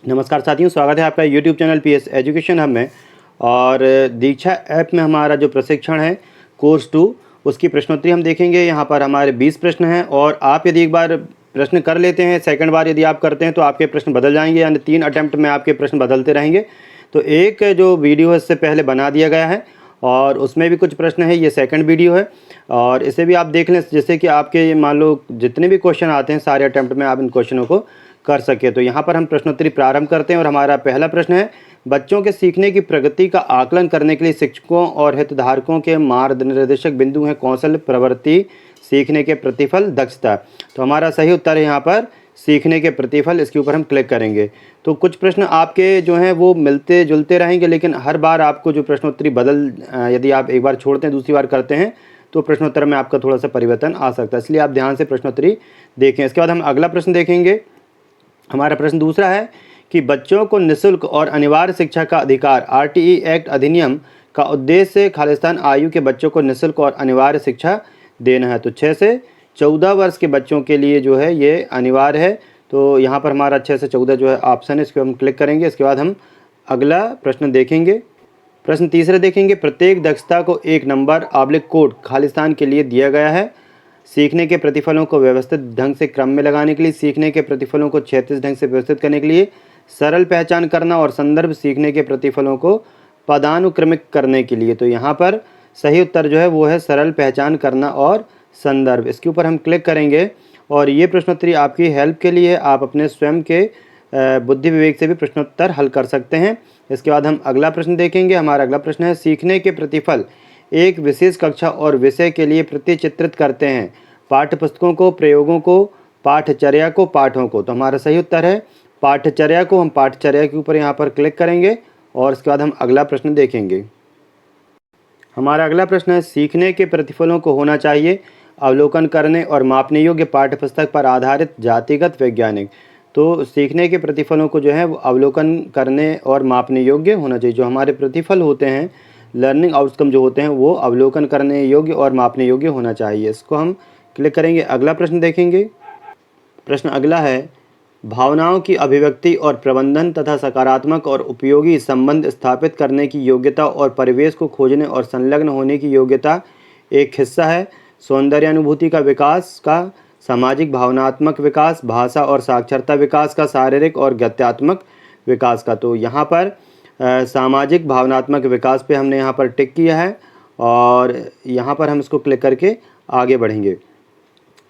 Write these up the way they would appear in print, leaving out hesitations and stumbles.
नमस्कार साथियों, स्वागत है आपका YouTube channel PS education hub में। और दीक्षा ऐप में हमारा जो प्रशिक्षण है कोर्स 2 उसकी प्रश्नोत्तरी हम देखेंगे। यहाँ पर हमारे 20 प्रश्न हैं और आप यदि एक बार प्रश्न कर लेते हैं, सेकंड बार यदि आप करते हैं तो आपके प्रश्न बदल जाएंगे, यानी 3 अटैम्प्ट में आपके प्रश्न बदलते रहेंगे। तो एक जो वीडियो है इससे पहले बना दिया गया है और उसमें भी कुछ प्रश्न है, ये सेकंड वीडियो है और इसे भी आप देख लें, जिससे कि आपके मान लो जितने भी क्वेश्चन आते हैं सारे अटैम्प्ट में आप इन क्वेश्चनों को कर सके। तो यहाँ पर हम प्रश्नोत्तरी प्रारंभ करते हैं और हमारा पहला प्रश्न है, बच्चों के सीखने की प्रगति का आकलन करने के लिए शिक्षकों और हितधारकों के मार्गदर्शक बिंदु हैं कौशल, प्रवृत्ति, सीखने के प्रतिफल, दक्षता। तो हमारा सही उत्तर है यहाँ पर सीखने के प्रतिफल। इसके ऊपर हम क्लिक करेंगे। तो कुछ प्रश्न आपके जो हैं वो मिलते जुलते रहेंगे, लेकिन हर बार आपको जो प्रश्नोत्तरी यदि आप एक बार छोड़ते हैं दूसरी बार करते हैं तो प्रश्नोत्तर में आपका थोड़ा सा परिवर्तन आ सकता है, इसलिए आप ध्यान से प्रश्नोत्तरी देखें। इसके बाद हम अगला प्रश्न देखेंगे। हमारा प्रश्न दूसरा है कि बच्चों को निःशुल्क और अनिवार्य शिक्षा का अधिकार आरटीई एक्ट अधिनियम का उद्देश्य खालिस्तान आयु के बच्चों को निःशुल्क और अनिवार्य शिक्षा देना है। तो 6 से 14 वर्ष के बच्चों के लिए जो है ये अनिवार्य है। तो यहाँ पर हमारा 6 से 14 जो है ऑप्शन है, इस पर हम क्लिक करेंगे। इसके बाद हम अगला प्रश्न देखेंगे। प्रश्न तीसरा देखेंगे, प्रत्येक दक्षता को 1 नंबर कोड खालिस्तान के लिए दिया गया है। सीखने के प्रतिफलों को व्यवस्थित ढंग से क्रम में लगाने के लिए, सीखने के प्रतिफलों को क्षैतिज ढंग से व्यवस्थित करने के लिए, सरल पहचान करना और संदर्भ, सीखने के प्रतिफलों को पदानुक्रमिक करने के लिए। तो यहाँ पर सही उत्तर जो है वो है सरल पहचान करना और संदर्भ। इसके ऊपर हम क्लिक करेंगे और ये प्रश्नोत्तरी आपकी हेल्प के लिए आप अपने स्वयं के बुद्धि विवेक से भी प्रश्नोत्तर हल कर सकते हैं। इसके बाद हम अगला प्रश्न देखेंगे। हमारा अगला प्रश्न है, सीखने के प्रतिफल एक विशेष कक्षा और विषय के लिए प्रतिचित्रित करते हैं पाठ्य पुस्तकों को, प्रयोगों को, पाठचर्या को, पाठों को। तो हमारा सही उत्तर है पाठचर्या को। हम पाठचर्या के ऊपर यहाँ पर क्लिक करेंगे और इसके बाद हम अगला प्रश्न देखेंगे। हमारा अगला प्रश्न है, सीखने के प्रतिफलों को होना चाहिए अवलोकन करने और मापने योग्य पाठ्यपुस्तक पर आधारित जातिगत वैज्ञानिक। तो सीखने के प्रतिफलों को जो है वो अवलोकन करने और मापने योग्य होना चाहिए। जो हमारे प्रतिफल होते हैं, लर्निंग आउटकम जो होते हैं, वो अवलोकन करने योग्य और मापने योग्य होना चाहिए। इसको हम क्लिक करेंगे। अगला प्रश्न देखेंगे। प्रश्न अगला है, भावनाओं की अभिव्यक्ति और प्रबंधन तथा सकारात्मक और उपयोगी संबंध स्थापित करने की योग्यता और परिवेश को खोजने और संलग्न होने की योग्यता एक हिस्सा है सौंदर्यानुभूति का विकास का, सामाजिक भावनात्मक विकास, भाषा और साक्षरता विकास का, शारीरिक और गत्यात्मक विकास का। तो यहाँ पर सामाजिक भावनात्मक विकास पे हमने यहाँ पर टिक किया है और यहाँ पर हम इसको क्लिक करके आगे बढ़ेंगे।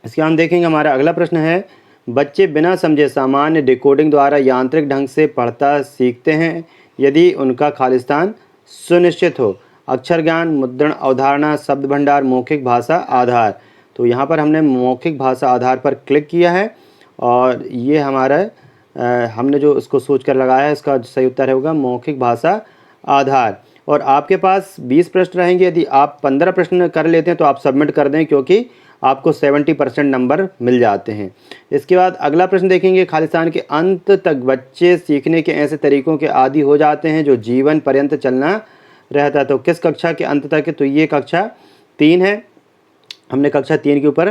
इसके हम देखेंगे। हमारा अगला प्रश्न है, बच्चे बिना समझे सामान्य डिकोडिंग द्वारा यांत्रिक ढंग से पढ़ता सीखते हैं यदि उनका खालिस्तान सुनिश्चित हो। अक्षर ज्ञान, मुद्रण, अवधारणा, शब्द भंडार, मौखिक भाषा आधार। तो यहाँ पर हमने मौखिक भाषा आधार पर क्लिक किया है और ये हमारा हमने जो इसको सोच कर लगाया है, इसका सही उत्तर होगा मौखिक भाषा आधार। और आपके पास 20 प्रश्न रहेंगे। यदि आप 15 प्रश्न कर लेते हैं तो आप सबमिट कर दें, क्योंकि आपको 70% नंबर मिल जाते हैं। इसके बाद अगला प्रश्न देखेंगे। खालिस्तान के अंत तक बच्चे सीखने के ऐसे तरीक़ों के आदी हो जाते हैं जो जीवन पर्यंत चलना रहता है। तो किस कक्षा के अंत तक है? तो ये कक्षा 3 है। हमने कक्षा 3 के ऊपर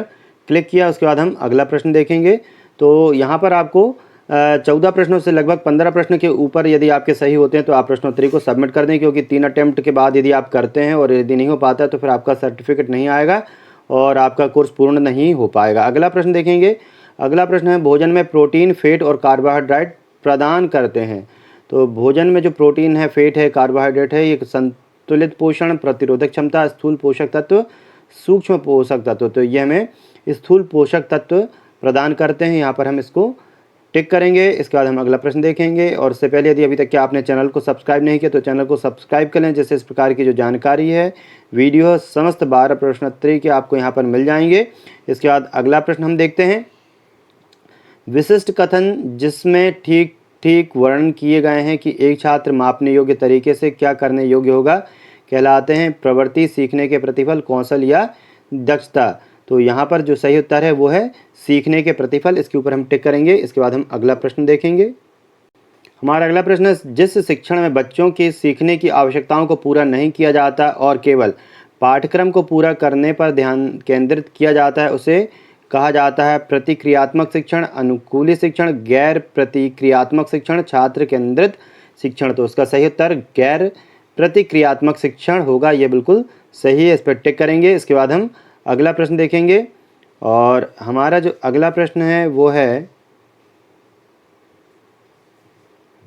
क्लिक किया। उसके बाद हम अगला प्रश्न देखेंगे। तो यहाँ पर आपको 14 प्रश्नों से लगभग 15 प्रश्न के ऊपर यदि आपके सही होते हैं तो आप प्रश्नोत्तरी को सबमिट कर दें, क्योंकि 3 अटैम्प्ट के बाद यदि आप करते हैं और यदि नहीं हो पाता है तो फिर आपका सर्टिफिकेट नहीं आएगा और आपका कोर्स पूर्ण नहीं हो पाएगा। अगला प्रश्न देखेंगे। अगला प्रश्न है, भोजन में प्रोटीन, फैट और कार्बोहाइड्रेट प्रदान करते हैं। तो भोजन में जो प्रोटीन है, फैट है, कार्बोहाइड्रेट है, ये संतुलित पोषण, प्रतिरोधक क्षमता, स्थूल पोषक तत्व, सूक्ष्म पोषक तत्व। तो ये हमें स्थूल पोषक तत्व प्रदान करते हैं। यहाँ पर हम इसको टिक करेंगे। इसके बाद हम अगला प्रश्न देखेंगे। और इससे पहले यदि अभी तक क्या आपने चैनल को सब्सक्राइब नहीं किया तो चैनल को सब्सक्राइब कर लें, जिससे इस प्रकार की जो जानकारी है, वीडियो समस्त 12 प्रश्नोत्तरी के आपको यहाँ पर मिल जाएंगे। इसके बाद अगला प्रश्न हम देखते हैं। विशिष्ट कथन जिसमें ठीक ठीक वर्णन किए गए हैं कि एक छात्र मापने योग्य तरीके से क्या करने योग्य होगा कहलाते हैं प्रवृत्ति, सीखने के प्रतिफल, कौशल या दक्षता। तो यहाँ पर जो सही उत्तर है वो है सीखने के प्रतिफल। इसके ऊपर हम टिक करेंगे। इसके बाद हम अगला प्रश्न देखेंगे। हमारा अगला प्रश्न है, जिस शिक्षण में बच्चों के सीखने की आवश्यकताओं को पूरा नहीं किया जाता और केवल पाठ्यक्रम को पूरा करने पर ध्यान केंद्रित किया जाता है उसे कहा जाता है? प्रतिक्रियात्मक शिक्षण, अनुकूली शिक्षण, गैर प्रतिक्रियात्मक शिक्षण, छात्र केंद्रित शिक्षण। तो उसका सही उत्तर गैर प्रतिक्रियात्मक शिक्षण होगा। ये बिल्कुल सही है, इस पर टिक करेंगे। इसके बाद हम अगला प्रश्न देखेंगे और हमारा जो अगला प्रश्न है वो है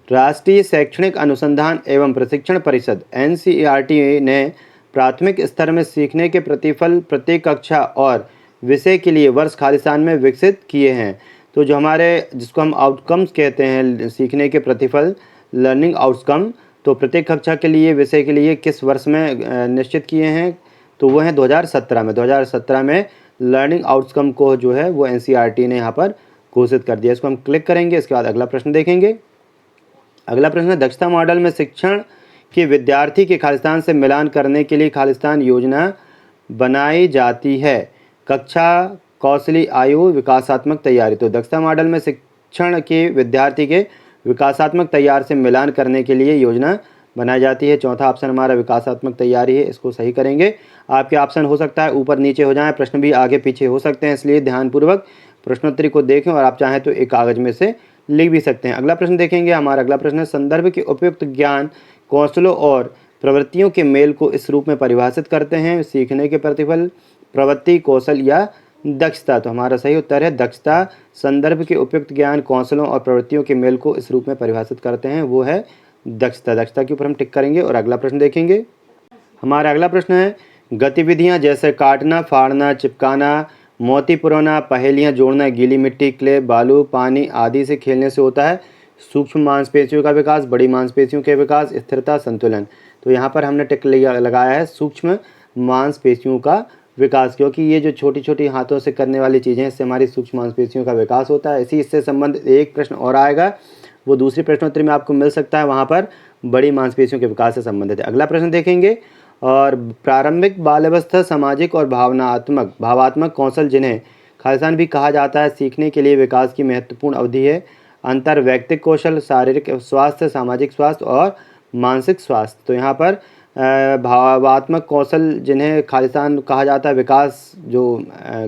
राष्ट्रीय शैक्षणिक अनुसंधान एवं प्रशिक्षण परिषद NCERT ने प्राथमिक स्तर में सीखने के प्रतिफल प्रत्येक कक्षा और विषय के लिए वर्ष खालिस्तान में विकसित किए हैं। तो जो हमारे जिसको हम आउटकम्स कहते हैं, सीखने के प्रतिफल लर्निंग आउटकम, तो प्रत्येक कक्षा के लिए विषय के लिए किस वर्ष में निश्चित किए हैं? तो वो हैं 2017 में। 2017 में लर्निंग आउटकम को जो है वो NCERT ने यहाँ पर घोषित कर दिया। इसको हम क्लिक करेंगे। इसके बाद अगला प्रश्न देखेंगे। अगला प्रश्न है दक्षता मॉडल में शिक्षण के विद्यार्थी के खालिस्तान से मिलान करने के लिए खालिस्तान योजना बनाई जाती है। कक्षा, कौशली, आयु, विकासात्मक तैयारी। तो दक्षता मॉडल में शिक्षण के विद्यार्थी के विकासात्मक तैयार से मिलान करने के लिए योजना बनाई जाती है। चौथा ऑप्शन हमारा विकासात्मक तैयारी है, इसको सही करेंगे। आपके ऑप्शन हो सकता है ऊपर नीचे हो जाएं, प्रश्न भी आगे पीछे हो सकते हैं, इसलिए ध्यानपूर्वक प्रश्नोत्तरी को देखें और आप चाहें तो एक कागज में से लिख भी सकते हैं। अगला प्रश्न देखेंगे। हमारा अगला प्रश्न है संदर्भ के उपयुक्त ज्ञान, कौशलों और प्रवृत्तियों के मेल को इस रूप में परिभाषित करते हैं? सीखने के प्रतिफल, प्रवृत्ति, कौशल या दक्षता। तो हमारा सही उत्तर है दक्षता। संदर्भ के उपयुक्त ज्ञान, कौशलों और प्रवृत्तियों के मेल को इस रूप में परिभाषित करते हैं, वो है दक्षता। दक्षता के ऊपर हम टिक करेंगे और अगला प्रश्न देखेंगे। हमारा अगला प्रश्न है गतिविधियां जैसे काटना, फाड़ना, चिपकाना, मोती पुरोना, पहेलियां जोड़ना, गीली मिट्टी, क्ले, बालू, पानी आदि से खेलने से होता है सूक्ष्म मांसपेशियों का विकास, बड़ी मांसपेशियों के विकास, स्थिरता, संतुलन। तो यहाँ पर हमने टिक लगाया है सूक्ष्म मांसपेशियों का विकास, क्योंकि ये जो छोटी छोटी हाथों से करने वाली चीज़ें हैं इससे हमारी सूक्ष्म मांसपेशियों का विकास होता है। इससे संबंधित एक प्रश्न और आएगा, वो दूसरी प्रश्नोत्तरी में आपको मिल सकता है, वहाँ पर बड़ी मांसपेशियों के विकास से संबंधित है। अगला प्रश्न देखेंगे। और प्रारंभिक बाल्यावस्था सामाजिक और भावात्मक कौशल जिन्हें खालिस्तान भी कहा जाता है सीखने के लिए विकास की महत्वपूर्ण अवधि है। अंतर व्यक्तिक कौशल, शारीरिक स्वास्थ्य, सामाजिक स्वास्थ्य और मानसिक स्वास्थ्य। तो यहाँ पर भावात्मक कौशल जिन्हें खालिस्तान कहा जाता है विकास जो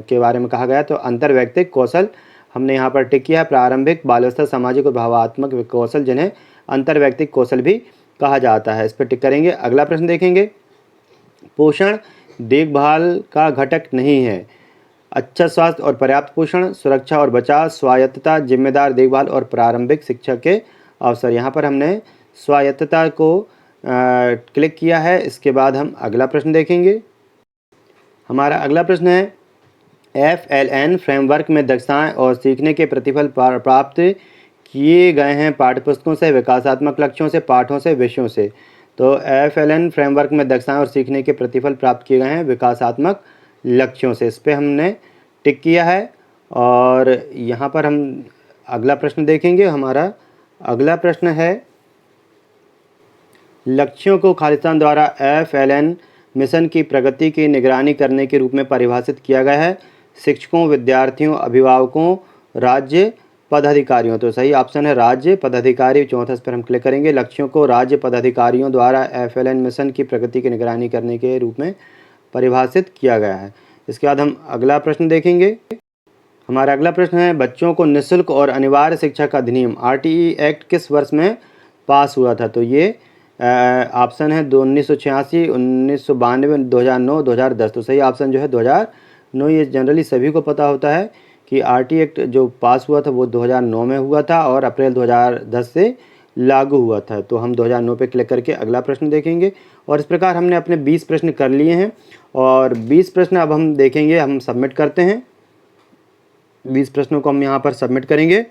के बारे में कहा गया, तो अंतर व्यक्तिक कौशल हमने यहाँ पर टिक किया है। प्रारंभिक बाल्यावस्था सामाजिक और भावात्मक कौशल जिन्हें अंतर व्यक्तिक कौशल भी कहा जाता है, इस पर टिक करेंगे। अगला प्रश्न देखेंगे। पोषण देखभाल का घटक नहीं है। अच्छा स्वास्थ्य और पर्याप्त पोषण, सुरक्षा और बचाव, स्वायत्तता, जिम्मेदार देखभाल और प्रारंभिक शिक्षा के अवसर। यहाँ पर हमने स्वायत्तता को क्लिक किया है। इसके बाद हम अगला प्रश्न देखेंगे। हमारा अगला प्रश्न है FLN फ्रेमवर्क में दक्षताएं और सीखने के प्रतिफल प्राप्त किए गए हैं पाठ्यपुस्तकों से, विकासात्मक लक्ष्यों से, पाठों से, विषयों से। तो FLN फ्रेमवर्क में दक्षताएं और सीखने के प्रतिफल प्राप्त किए गए हैं विकासात्मक लक्ष्यों से, इस पर हमने टिक किया है। और यहाँ पर हम अगला प्रश्न देखेंगे। हमारा अगला प्रश्न है लक्ष्यों को खालिस्तान द्वारा FLN मिशन की प्रगति की निगरानी करने के रूप में परिभाषित किया गया है। शिक्षकों, विद्यार्थियों, अभिभावकों, राज्य पदाधिकारियों। तो सही ऑप्शन है राज्य पदाधिकारी। चौथा इस पर हम क्लिक करेंगे। लक्ष्यों को राज्य पदाधिकारियों द्वारा FLN मिशन की प्रगति की निगरानी करने के रूप में परिभाषित किया गया है। इसके बाद हम अगला प्रश्न देखेंगे। हमारा अगला प्रश्न है बच्चों को निःशुल्क और अनिवार्य शिक्षा का अधिनियम RTE एक्ट किस वर्ष में पास हुआ था? तो ये ऑप्शन है 1986, 1992, 2009, 2010। तो सही ऑप्शन जो है 2009। ये जनरली सभी को पता होता है कि RTE एक्ट जो पास हुआ था वो 2009 में हुआ था और अप्रैल 2010 से लागू हुआ था। तो हम 2009 पे क्लिक करके अगला प्रश्न देखेंगे। और इस प्रकार हमने अपने 20 प्रश्न कर लिए हैं और 20 प्रश्न अब हम देखेंगे, हम सबमिट करते हैं। 20 प्रश्नों को हम यहाँ पर सबमिट करेंगे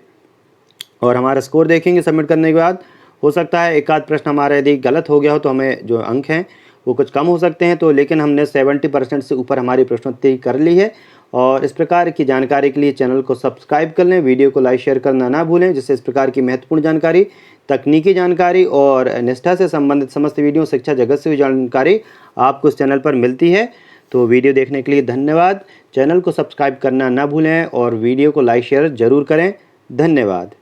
और हमारा स्कोर देखेंगे। सबमिट करने के बाद हो सकता है एक आध प्रश्न हमारा यदि गलत हो गया हो तो हमें जो अंक हैं वो कुछ कम हो सकते हैं, तो लेकिन हमने 70% से ऊपर हमारी प्रश्नोत्तरी कर ली है। और इस प्रकार की जानकारी के लिए चैनल को सब्सक्राइब कर लें, वीडियो को लाइक शेयर करना ना भूलें, जिससे इस प्रकार की महत्वपूर्ण जानकारी, तकनीकी जानकारी और निष्ठा से संबंधित समस्त वीडियो, शिक्षा जगत से हुई जानकारी आपको इस चैनल पर मिलती है। तो वीडियो देखने के लिए धन्यवाद। चैनल को सब्सक्राइब करना ना भूलें और वीडियो को लाइक शेयर ज़रूर करें। धन्यवाद।